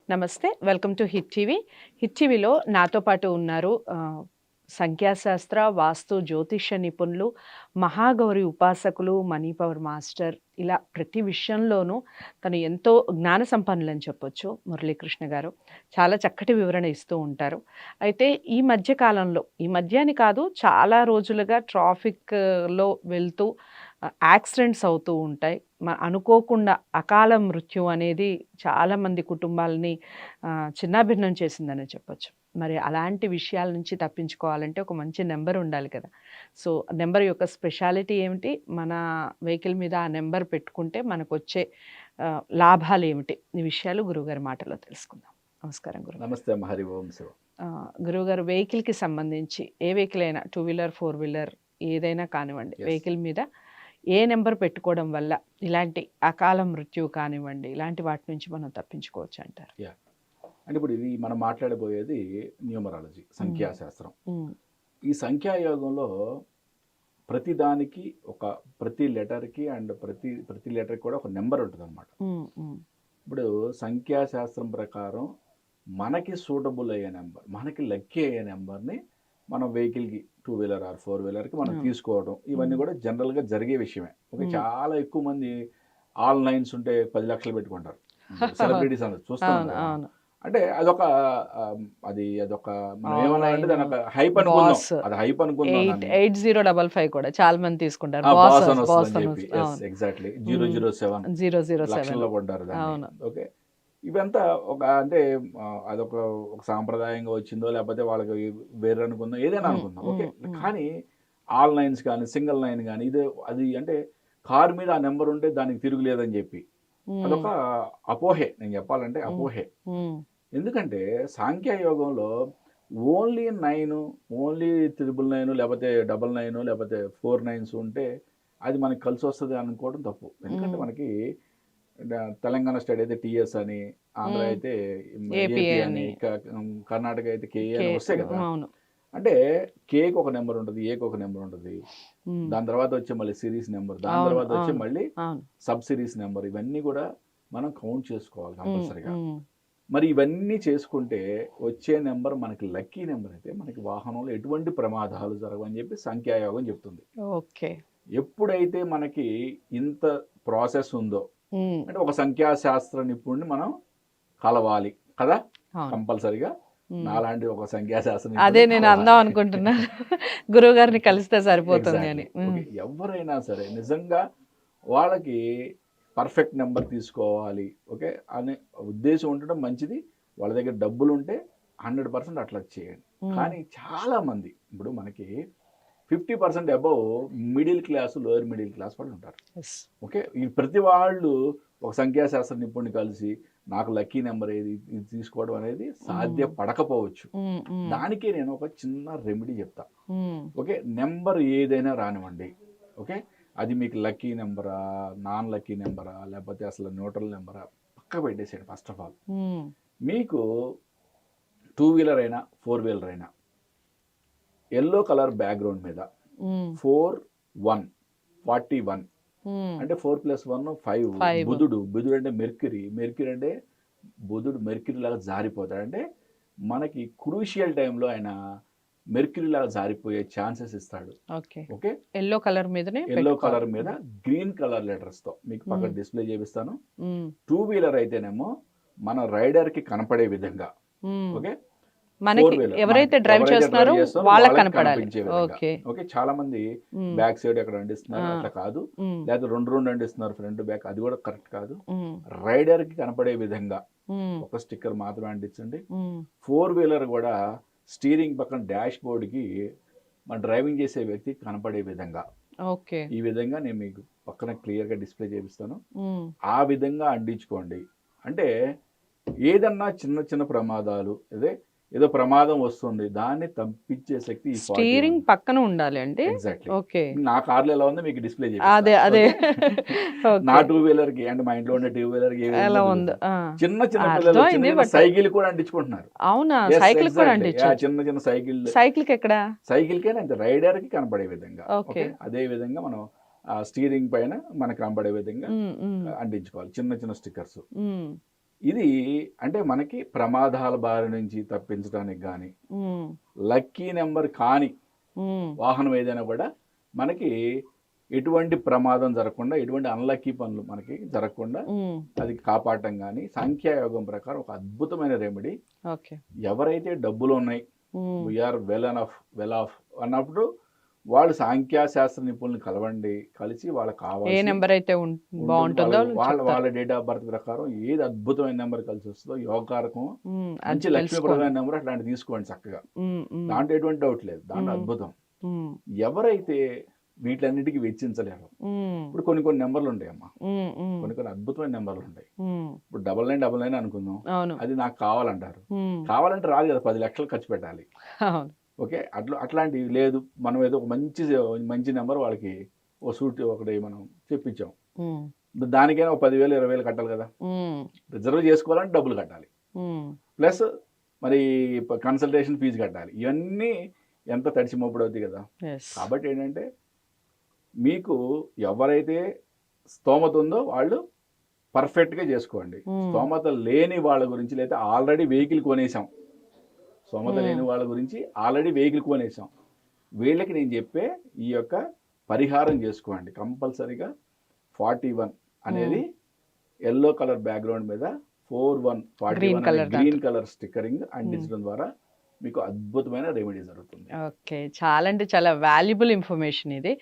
నమస్తే. Welcome to hit TV. Hit టీవీలో నాతో పాటు ఉన్నారు సంఖ్యాశాస్త్ర, వాస్తు, జ్యోతిష్య నిపుణులు, మహాగౌరి ఉపాసకులు, మనీ పవర్ మాస్టర్ ఇలా ప్రతి విషయంలోనూ తను ఎంతో జ్ఞాన సంపన్నులని చెప్పొచ్చు మురళీకృష్ణ గారు. చాలా చక్కటి వివరణ ఇస్తూ ఉంటారు. అయితే ఈ మధ్య కాలంలో, ఈ మధ్య అని కాదు చాలా రోజులుగా ట్రాఫిక్‌లో వెళ్తూ యాక్సిడెంట్స్ అవుతూ ఉంటాయి. అనుకోకుండా అకాల మృత్యు అనేది చాలామంది కుటుంబాలని చిన్నాభిన్నం చేసిందనే చెప్పొచ్చు. మరి అలాంటి విషయాల నుంచి తప్పించుకోవాలంటే ఒక మంచి నెంబర్ ఉండాలి కదా! సో, నెంబర్ యొక్క స్పెషాలిటీ ఏమిటి? మన వెహికల్ మీద ఆ నెంబర్ పెట్టుకుంటే మనకొచ్చే లాభాలేమిటి? ఈ విషయాలు గురువుగారి మాటల్లో తెలుసుకుందాం. నమస్కారం గురుగారు. నమస్తే అమ్మ. హరి ఓం శివ. గురువుగారు, వెహికల్‌కి సంబంధించి ఏ వెహికల్ అయినా 2 వీలర్, 4 వీలర్ ఏదైనా కానివ్వండి, Yes. వెహికల్ మీద ఏ నెంబర్ పెట్టుకోవడం వల్ల ఇలాంటి అకాల మృత్యువు కానివ్వండి, ఇలాంటి వాటి నుంచి మనం తప్పించుకోవచ్చు అంటారు? అంటే ఇప్పుడు ఇది మనం మాట్లాడబోయేది న్యూమరాలజీ, సంఖ్యాశాస్త్రం. ఉమ్, ఈ సంఖ్యాయోగంలో ప్రతి దానికి ప్రతి లెటర్కి అండ్ ప్రతి లెటర్కి కూడా ఒక నెంబర్ ఉంటుంది అనమాట. ఉమ్, ఉమ్, ఇప్పుడు సంఖ్యాశాస్త్రం ప్రకారం మనకి సూటబుల్ అయ్యే నెంబర్, మనకి లక్కీ అయ్యే నెంబర్ని మనం వెహికల్కి 2 వీలర్ ఆర్ 4 వీలర్కి మనం తీసుకోవడం, ఇవన్నీ కూడా జనరల్గా జరిగే విషయమే. ఓకే, చాలా ఎక్కువ మంది ఆల్ నైన్స్ ఉంటే 10 లక్షలు పెట్టుకుంటారు. సెలబ్రిటీస్ అన్నది చూస్తాం. అంటే అదొక మనం ఏమన్నా అంటే దాని ఒక హైప్ అనుకుందాం. అది హైప్ అనుకుందాం. 8055 కూడా చాలా మంది తీసుకుంటారు. బాస్ అని వస్తుందని చెప్పి ఎగ్జాక్ట్లీ 007 లక్షల్లో కొంటారు దాన్ని. ఓకే, ఇవంతా అంటే అదొక సాంప్రదాయంగా వచ్చిందో లేకపోతే వాళ్ళకి వేరే అనుకుందాం, ఏదైనా అనుకుందాం. ఓకే, కానీ ఆల్ నైన్స్ కానీ సింగిల్ నైన్ కానీ అది అంటే కారు మీద ఆ నెంబర్ ఉంటే దానికి తిరుగులేదని చెప్పి అదొక అపోహే. నేను చెప్పాలంటే అపోహే. ఎందుకంటే సాంఖ్యయోగంలో ఓన్లీ 9, ఓన్లీ 999 లేకపోతే 99 లేకపోతే 49s ఉంటే అది మనకి కలిసి వస్తుంది అనుకోవడం తప్పు. ఎందుకంటే మనకి తెలంగాణ స్టేట్ అయితే టీఎస్ అని, ఆంధ్ర అయితే ఏపీ అని, కర్ణాటక అయితే కేఏ అని వస్తాయి కదా. అంటే కేకి ఒక నెంబర్ ఉంటుంది, ఏకి ఒక నెంబర్ ఉంటుంది, దాని తర్వాత వచ్చే మళ్ళీ సిరీస్ నెంబర్, దాని తర్వాత వచ్చే మళ్ళీ సబ్ సిరీస్ నెంబర్, ఇవన్నీ కూడా మనం కౌంట్ చేసుకోవాలి కంపల్సరీగా. మరి ఇవన్నీ చేసుకుంటే వచ్చే నెంబర్ మనకి లక్కీ నెంబర్ అయితే మనకి వాహనంలో ఎటువంటి ప్రమాదాలు జరగవని చెప్పి సంఖ్యాయోగం చెప్తుంది. ఓకే, ఎప్పుడైతే మనకి ఇంత ప్రాసెస్ ఉందో అంటే ఒక సంఖ్యాశాస్త్ర నిపుణుడిని మనం కలవాలి కదా కంపల్సరిగా. నాలాంటి ఒక సంఖ్యాశాస్త్రం, అదే నేను అందాం అనుకుంటున్నా, గురువు గారిని కలిస్తే సరిపోతుంది అని. ఎవరైనా సరే నిజంగా వాళ్ళకి పర్ఫెక్ట్ నెంబర్ తీసుకోవాలి ఓకే అనే ఉద్దేశం ఉండడం మంచిది. వాళ్ళ దగ్గర డబ్బులు ఉంటే 100% అట్లా చేయండి. కానీ చాలా మంది ఇప్పుడు మనకి 50% above middle class, lower middle class వాళ్ళు ఉంటారు. ఓకే, ఈ ప్రతి వాళ్ళు ఒక సంఖ్యాశాస్త్ర నిపుణుని కలిసి నాకు లక్కీ నెంబర్ ఏది ఇది తీసుకోవడం అనేది సాధ్యపడకపోవచ్చు. దానికి నేను ఒక చిన్న రెమెడీ చెప్తా. ఓకే, నెంబర్ ఏదైనా రానివ్వండి, ఓకే, అది మీకు లక్కీ నెంబరా, నాన్ లక్కీ నెంబరా, లేకపోతే అసలు న్యూట్రల్ నెంబరా, పక్క పెట్టేసేయండి. ఫస్ట్ ఆఫ్ ఆల్ మీకు 2 వీలర్ అయినా 4 వీలర్ అయినా ఎల్లో కలర్ బ్యాక్గ్రౌండ్ మీద 41 అంటే 4+1 5. బుధుడు అంటే మెర్క్యూరీ అంటే బుధుడు మెర్క్యూరీ లాగా జారిపోతాడు. అంటే మనకి క్రూషియల్ టైంలో ఆయన మెర్క్యూరీ లాగా జారిపోయే ఛాన్సెస్ ఇస్తాడు. ఓకే, ఎల్లో కలర్ మీద గ్రీన్ కలర్ లెటర్స్ తో మీకు పక్కన డిస్ప్లే చేపిస్తాను. 2 వీలర్ అయితేనేమో మన రైడర్ కి కనపడే విధంగా, ఓకే, మనకి ఎవరైతే డ్రైవ్ చేస్తున్నారో వాళ్ళకి కనపడాలి. ఓకే, చాలా మంది బ్యాక్ సైడ్ ఎక్కడ అంటిస్తున్నారు, అట్లా కాదు. లేదా 2 అంటిస్తున్నారు ఫ్రంట్ బ్యాక్, అది కూడా కరెక్ట్ కాదు. రైడర్ కి కనపడే విధంగా ఒక స్టిక్కర్ మాత్రమే అంటించండి. 4 వీలర్ కూడా స్టీరింగ్ పక్కన డాష్ బోర్డ్ కి మన డ్రైవింగ్ చేసే వ్యక్తి కనపడే విధంగా, ఈ విధంగా నేను మీకు పక్కన క్లియర్ గా డిస్ప్లే చేపిస్తాను. ఆ విధంగా అంటించుకోండి. అంటే ఏదన్నా చిన్న చిన్న ప్రమాదాలు, ఏదో ప్రమాదం వస్తుంది, దాన్ని తప్పించే శక్తి స్టీరింగ్ పక్కన ఉండాలి. అంటే ఎగ్జాక్ట్లీ నా కార్లో ఎలా ఉందో మీకు డిస్ప్లే అదే నా 2 వీలర్ కి అంటే మా ఇంట్లో ఉండే 2 వీలర్ కి చిన్న పిల్లలు సైకిల్ కూడా అంటించుకుంటున్నారు. అవునా, సైకిల్ కూడా అంటించారు. చిన్న సైకిల్ కి ఎక్కడ సైకిల్ కే అంటే రైడర్ కి కనపడే విధంగా, అదే విధంగా మనం స్టీరింగ్ పైన మనకు కనపడే విధంగా అంటించుకోవాలి చిన్న స్టిక్కర్స్. ఇది అంటే మనకి ప్రమాదాల బారి నుంచి తప్పించడానికి కానీ, హ్మ్. లక్కీ నెంబర్ కాని హ్మ్. వాహనం ఏదైనా కూడా మనకి ఎటువంటి ప్రమాదం జరగకుండా, ఎటువంటి అన్‌లక్కీ పనులు మనకి జరగకుండా హ్మ్. అది కాపాడటం గానీ, సంఖ్యాయోగం ప్రకారం ఒక అద్భుతమైన రెమెడీ. ఓకే. ఎవరైతే డబ్బులున్నాయి, హ్మ్. వీఆర్ వెల్ ఆఫ్ అన్నప్పుడు వాళ్ళు సాంఖ్యశాస్త్ర నిపుణుల్ని కలవండి. కలిసి వాళ్ళకి ఏ కావాల్సి నెంబర్ అయితే ఉంటుంది. బావుంటుందో వాళ్ళ చెప్తారు. వాళ్ళ డేట్ ఆఫ్ బర్త్ ప్రకారం ఏది అద్భుతమైన నెంబర్ కలిసొస్తదో యోగకారకం హ్మ్. మంచి అది తెలుసుకోండి. లక్ష్మీప్రదమైన నెంబర్ అట్లాంటిది తీసుకోండి చక్కగా. హ్మ్. హ్మ్. దాంట్లో ఎటువంటి డౌట్ లేదు. దాంట్లో హ్మ్. అద్భుతం. హ్మ్. ఎవరైతే వీటన్నిటికి వెచ్చించలేరో, హ్మ్. ఇప్పుడు కొన్ని నెంబర్లు ఉంటాయమ్మా. హ్మ్. హ్మ్. కొన్ని అద్భుతమైన నెంబర్లు ఉంటాయి. హ్మ్. ఇప్పుడు 9999 అనుకుందాం. అవును. అది నాకు కావాలంటారు. హ్మ్. కావాలంటే రాదు కదా! 10 లక్షలు ఖర్చు పెట్టాలి. అవును. ఓకే. అట్లాంటివి లేదు. మనం ఏదో ఒక మంచి నంబర్ వాళ్ళకి ఓ సూట్ ఒకటి మనం చెప్పించాం. హ్మ్. దానికైనా ఒక 10,000, 20,000 కట్టాలి కదా! హ్మ్. రిజర్వ్ చేసుకోవాలంటే డబ్బులు కట్టాలి. హ్మ్. ప్లస్ మరి కన్సల్టేషన్ ఫీజు కట్టాలి. ఇవన్నీ ఎంత తడిసి మోపుడవుతాయి కదా! యెస్. కాబట్టి ఏంటంటే మీకు ఎవరైతే స్తోమత ఉందో వాళ్ళు పర్ఫెక్ట్‌గా చేసుకోండి. హ్మ్. స్తోమత లేని వాళ్ళ గురించి లేదా ఆల్రెడీ వెహికల్ కొనేసాం. స్తోమత హ్మ్. లేని వాళ్ళ గురించి ఆల్రెడీ వెహికల్ కొనేసాం. వీళ్ళకి నేను చెప్పే ఈ యొక్క పరిహారం చేసుకోండి. కంపల్సరీగా 41 అనేది హ్మ్. యెల్లో కలర్ బ్యాక్‌గ్రౌండ్ మీద 41 గ్రీన్ అనే కలర్ గ్రీన్ దాంట్లో. కలర్ స్టిక్కరింగ్ హ్మ్. అంటించడం ద్వారా మీకు అద్భుతమైన రెమెడీ జరుగుతుంది. ఓకే. చాలా అంటే చాలా వాల్యుబుల్ ఇన్ఫర్మేషన్ ఇది.